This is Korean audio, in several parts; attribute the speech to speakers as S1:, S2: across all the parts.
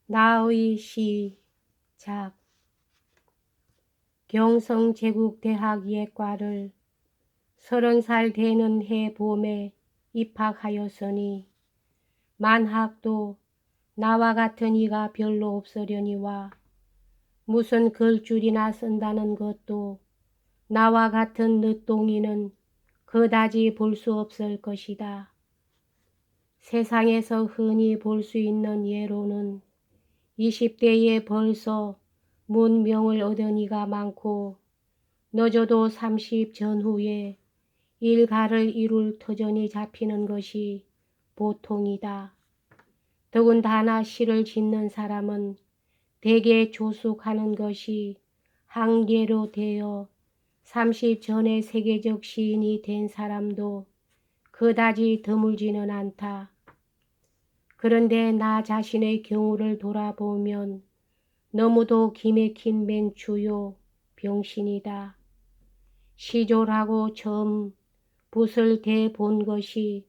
S1: 나의 시작. 경성제국대학 예과를 30살 되는 해 봄에 입학하였으니 만학도 나와 같은 이가 별로 없으려니와 무슨 글줄이나 쓴다는 것도 나와 같은 늦동이는 그다지 볼 수 없을 것이다. 세상에서 흔히 볼 수 있는 예로는 20대에 벌써 문명을 얻은 이가 많고 늦어도 30 전후에 일가를 이룰 터전이 잡히는 것이 보통이다. 더군다나 시를 짓는 사람은 대개 조숙하는 것이 한계로 되어 30 전에 세계적 시인이 된 사람도 그다지 드물지는 않다. 그런데 나 자신의 경우를 돌아보면 너무도 기맥힌 맹추요 병신이다. 시조라고 처음 붓을 대본 것이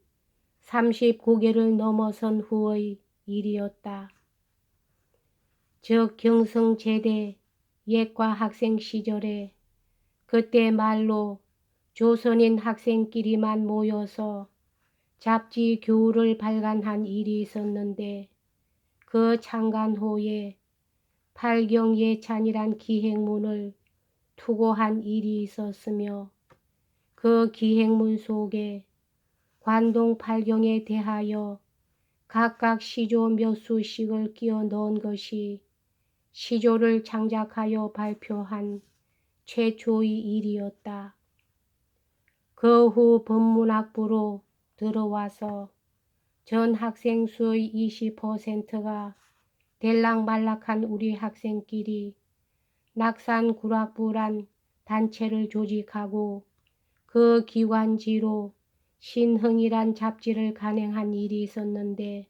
S1: 39개를 넘어선 후의 일이었다. 저 경성제대 예과 학생 시절에 그때 말로 조선인 학생끼리만 모여서 잡지 교우를 발간한 일이 있었는데 그 창간호에 팔경예찬이란 기행문을 투고한 일이 있었으며 그 기행문 속에 관동 팔경에 대하여 각각 시조 몇 수씩을 끼워 넣은 것이 시조를 창작하여 발표한 최초의 일이었다. 그 후 법문학부로 들어와서 전 학생 수의 20%가 될락말락한 우리 학생끼리 낙산구락부란 단체를 조직하고 그 기관지로 신흥이란 잡지를 간행한 일이 있었는데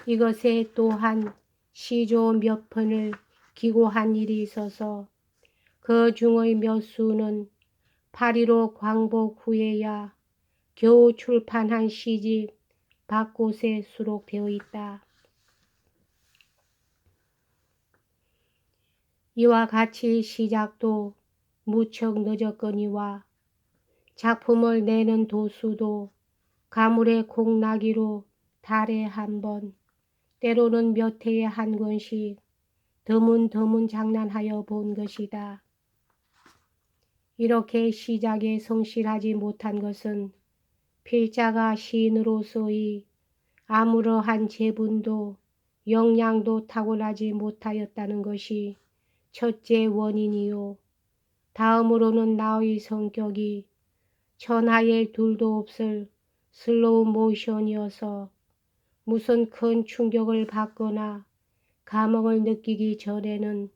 S1: 이것에 또한 시조 몇 편을 기고한 일이 있어서 그 중의 몇 수는 8.15 광복 후에야 겨우 출판한 시집 밖곳에 수록되어 있다. 이와 같이 시작도 무척 늦었거니와 작품을 내는 도수도 가물의 콩나기로 달에 한 번, 때로는 몇 해에 한 권씩 드문드문 장난하여 본 것이다. 이렇게 시작에 성실하지 못한 것은 필자가 시인으로서의 아무러한 재분도 역량도 타고나지 못하였다는 것이 첫째 원인이요. 다음으로는 나의 성격이 천하에 둘도 없을 슬로우 모션이어서 무슨 큰 충격을 받거나 감흥을 느끼기 전에는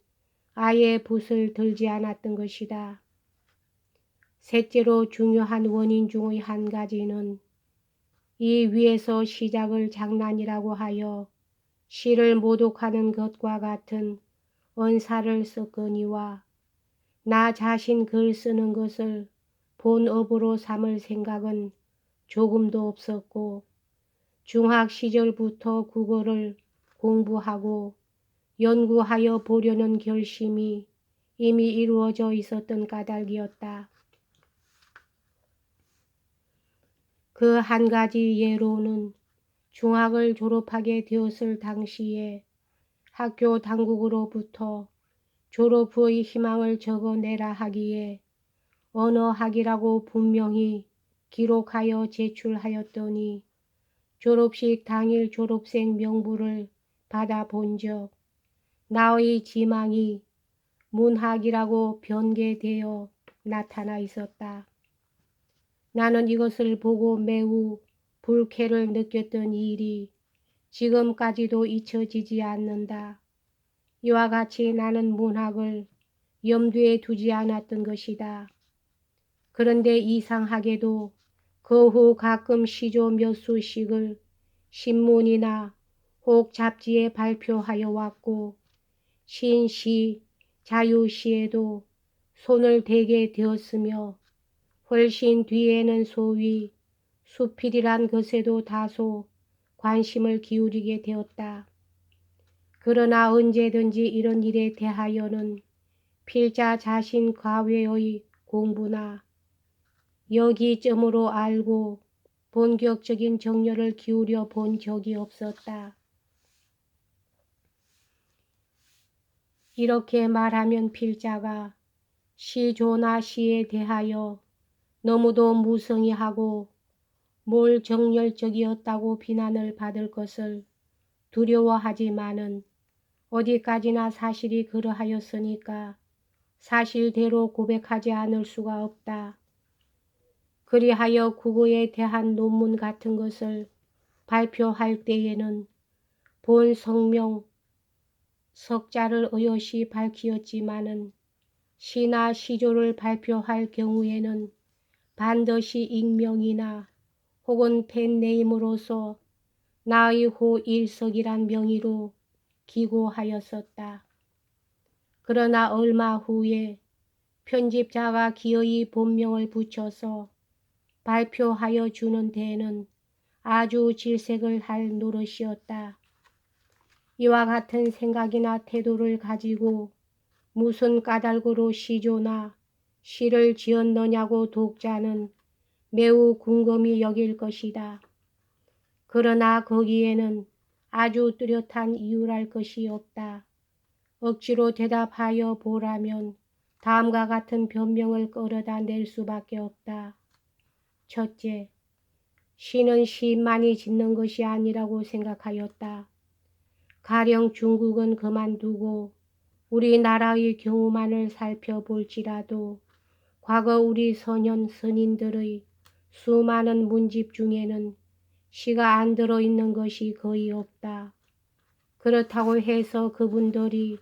S1: 아예 붓을 들지 않았던 것이다. 셋째로 중요한 원인 중의 한 가지는 이 위에서 시작을 장난이라고 하여 시를 모독하는 것과 같은 언사를 썼거니와 나 자신 글 쓰는 것을 본업으로 삼을 생각은 조금도 없었고 중학 시절부터 국어를 공부하고 연구하여 보려는 결심이 이미 이루어져 있었던 까닭이었다. 그 한 가지 예로는 중학을 졸업하게 되었을 당시에 학교 당국으로부터 졸업 후의 희망을 적어내라 하기에 언어학이라고 분명히 기록하여 제출하였더니 졸업식 당일 졸업생 명부를 받아본 적 나의 지망이 문학이라고 변개되어 나타나 있었다. 나는 이것을 보고 매우 불쾌를 느꼈던 일이 지금까지도 잊혀지지 않는다. 이와 같이 나는 문학을 염두에 두지 않았던 것이다. 그런데 이상하게도 그 후 가끔 시조 몇 수씩을 신문이나 혹 잡지에 발표하여 왔고 신시, 자유시에도 손을 대게 되었으며 훨씬 뒤에는 소위 수필이란 것에도 다소 관심을 기울이게 되었다. 그러나 언제든지 이런 일에 대하여는 필자 자신 과외의 공부나 여기점으로 알고 본격적인 정열을 기울여 본 적이 없었다. 이렇게 말하면 필자가 시조나 시에 대하여 너무도 무성의하고 몰정열적이었다고 비난을 받을 것을 두려워하지만은 어디까지나 사실이 그러하였으니까 사실대로 고백하지 않을 수가 없다. 그리하여 국어에 대한 논문 같은 것을 발표할 때에는 본 성명, 석자를 의젓이 밝히었지만은 시나 시조를 발표할 경우에는 반드시 익명이나 혹은 펜네임으로서 나의 호일석이란 명의로 기고하였었다. 그러나 얼마 후에 편집자가 기어이 본명을 붙여서 발표하여 주는 데에는 아주 질색을 할 노릇이었다. 이와 같은 생각이나 태도를 가지고 무슨 까닭으로 시조나 시를 지었느냐고 독자는 매우 궁금히 여길 것이다. 그러나 거기에는 아주 뚜렷한 이유랄 것이 없다. 억지로 대답하여 보라면 다음과 같은 변명을 끌어다 낼 수밖에 없다. 첫째, 시는 시만이 짓는 것이 아니라고 생각하였다. 가령 중국은 그만두고 우리나라의 경우만을 살펴볼지라도 과거 우리 선현 선인들의 수많은 문집 중에는 시가 안 들어있는 것이 거의 없다. 그렇다고 해서 그분들이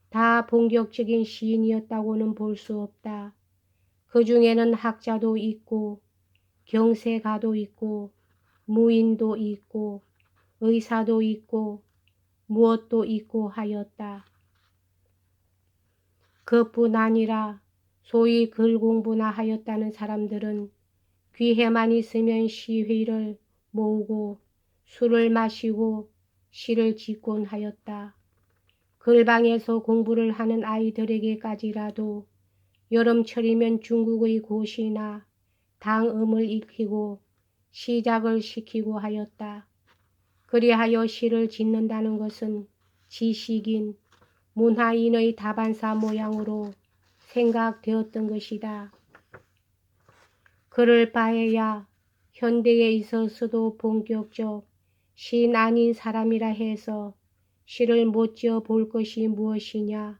S1: 다 본격적인 시인이었다고는 볼 수 없다. 그 중에는 학자도 있고 경세가도 있고 무인도 있고 의사도 있고 무엇도 있고 하였다. 그뿐 아니라 소위 글 공부나 하였다는 사람들은 귀에만 있으면 시회를 모으고 술을 마시고 시를 짓곤 하였다. 글방에서 공부를 하는 아이들에게까지라도 여름철이면 중국의 고시나 당음을 익히고 시작을 시키고 하였다. 그리하여 시를 짓는다는 것은 지식인, 문화인의 다반사 모양으로 생각되었던 것이다. 그럴 바에야 현대에 있어서도 본격적 시인 아닌 사람이라 해서 시를 못 지어 볼 것이 무엇이냐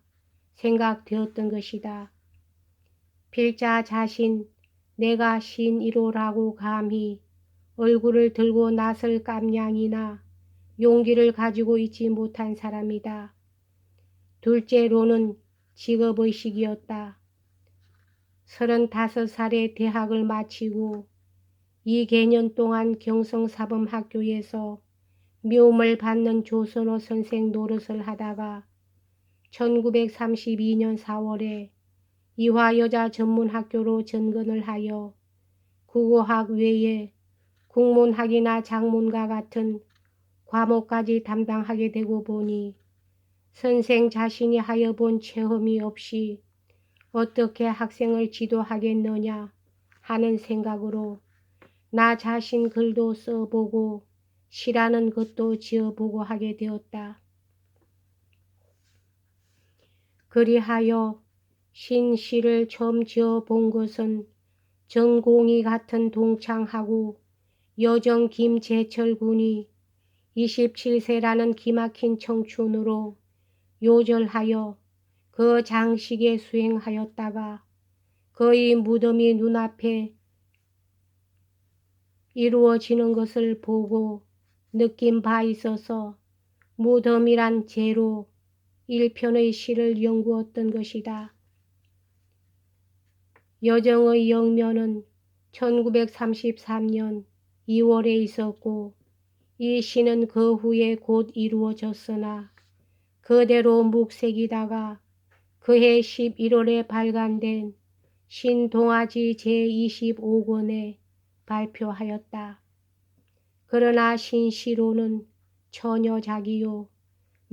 S1: 생각되었던 것이다. 필자 자신 내가 시인 1호라고 감히 얼굴을 들고 나설 깜냥이나 용기를 가지고 있지 못한 사람이다. 둘째로는 직업의식이었다. 35살에 대학을 마치고 2개년 동안 경성사범학교에서 미움을 받는 조선어 선생 노릇을 하다가 1932년 4월에 이화여자전문학교로 전근을 하여 국어학 외에 국문학이나 작문과 같은 과목까지 담당하게 되고 보니 선생 자신이 하여 본 체험이 없이 어떻게 학생을 지도하겠느냐 하는 생각으로 나 자신 글도 써보고 시라는 것도 지어보고 하게 되었다. 그리하여 신시를 처음 지어본 것은 정공이 같은 동창하고 여정 김재철 군이 27세라는 기막힌 청춘으로 요절하여 그 장식에 수행하였다가 그의 무덤이 눈앞에 이루어지는 것을 보고 느낀 바 있어서 무덤이란 제로 1편의 시를 연구했던 것이다. 여정의 영면은 1933년 2월에 있었고 이 시는 그 후에 곧 이루어졌으나 그대로 묵색이다가 그해 11월에 발간된 신동아지 제25권에 발표하였다. 그러나 신시로는 처녀작이요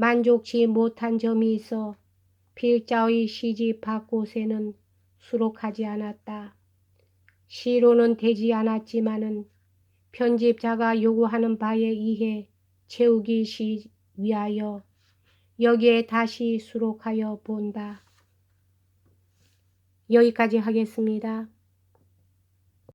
S1: 만족치 못한 점이 있어 필자의 시집학 곳에는 수록하지 않았다. 시로는 되지 않았지만은 편집자가 요구하는 바에 의해 채우기 위하여 여기에 다시 수록하여 본다. 여기까지 하겠습니다.